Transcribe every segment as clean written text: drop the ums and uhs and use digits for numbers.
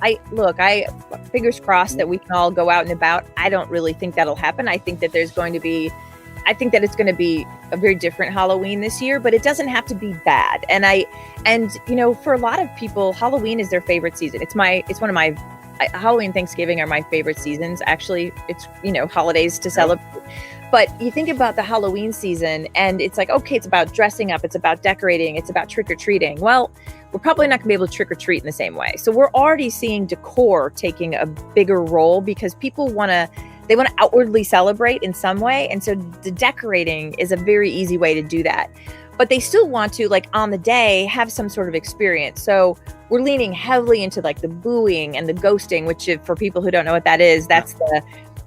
I fingers crossed that we can all go out and about. I don't really think that'll happen. I think that it's going to be a very different Halloween this year, but it doesn't have to be bad. And for a lot of people, Halloween is their favorite season. Halloween, Thanksgiving are my favorite seasons. Actually, it's, holidays to celebrate. But you think about the Halloween season and it's like, okay, it's about dressing up. It's about decorating. It's about trick-or-treating. Well, we're probably not gonna be able to trick-or-treat in the same way. So we're already seeing decor taking a bigger role because people want to outwardly celebrate in some way. And so the decorating is a very easy way to do that. But they still want to, like, on the day, have some sort of experience. So we're leaning heavily into like the booing and the ghosting, which for people who don't know what that is, that's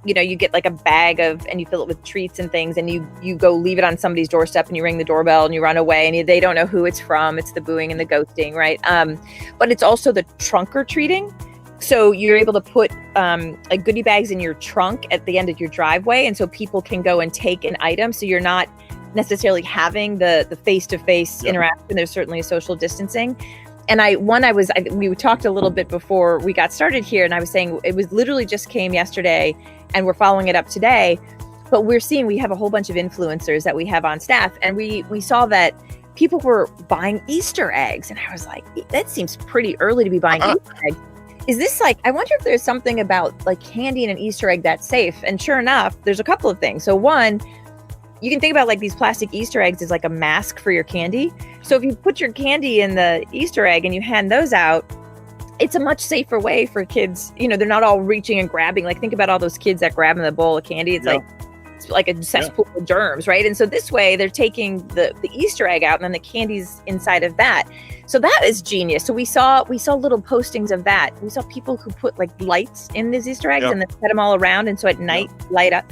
you get like a bag and you fill it with treats and things, and you go leave it on somebody's doorstep and you ring the doorbell and you run away and they don't know who it's from. It's the booing and the ghosting, right? But it's also the trunk or treating. So you're able to put like goodie bags in your trunk at the end of your driveway. And so people can go and take an item. So you're not necessarily having the face-to-face interaction. There's certainly a social distancing. And we talked a little bit before we got started here, and I was saying it was literally just came yesterday and we're following it up today. But we have a whole bunch of influencers that we have on staff, and we saw that people were buying Easter eggs. And I was like, that seems pretty early to be buying Easter eggs. Is this I wonder if there's something about like candy and an Easter egg that's safe? And sure enough, there's a couple of things. So one, you can think about like these plastic Easter eggs as like a mask for your candy. So if you put your candy in the Easter egg and you hand those out, it's a much safer way for kids. They're not all reaching and grabbing. Like, think about all those kids that grab in the bowl of candy. It's like a cesspool of germs, right? And so this way they're taking the Easter egg out and then the candy's inside of that. So that is genius. So we saw little postings of that. We saw people who put like lights in these Easter eggs and then set them all around. And so at night, light up.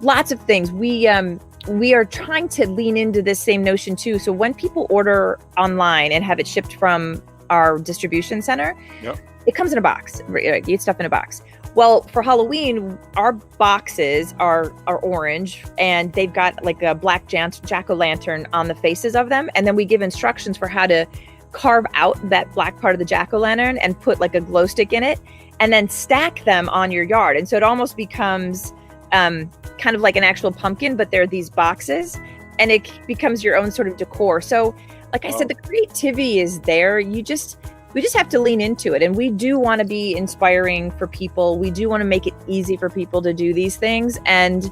Lots of things. We are trying to lean into this same notion too. So when people order online and have it shipped from our distribution center, it comes in a box. You get stuff in a box. Well, for Halloween, our boxes are orange, and they've got like a black jack-o'-lantern on the faces of them. And then we give instructions for how to carve out that black part of the jack-o'-lantern and put like a glow stick in it, and then stack them on your yard. And so it almost becomes kind of like an actual pumpkin, but there are these boxes, and it becomes your own sort of decor. So like I said, the creativity is there. We just have to lean into it. And we do want to be inspiring for people. We do want to make it easy for people to do these things. And,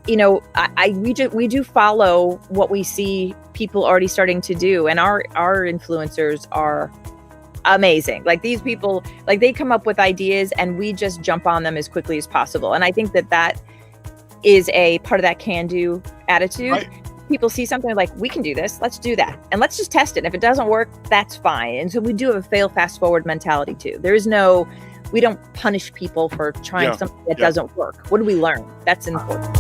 we do follow what we see people already starting to do. And our influencers are amazing. Like, these people, like, they come up with ideas and we just jump on them as quickly as possible. And I think that is a part of that can-do attitude. Right. People see something like, we can do this, let's do that. And let's just test it. If it doesn't work, that's fine. And so we do have a fail fast forward mentality too. We don't punish people for trying something that doesn't work. What do we learn? That's important.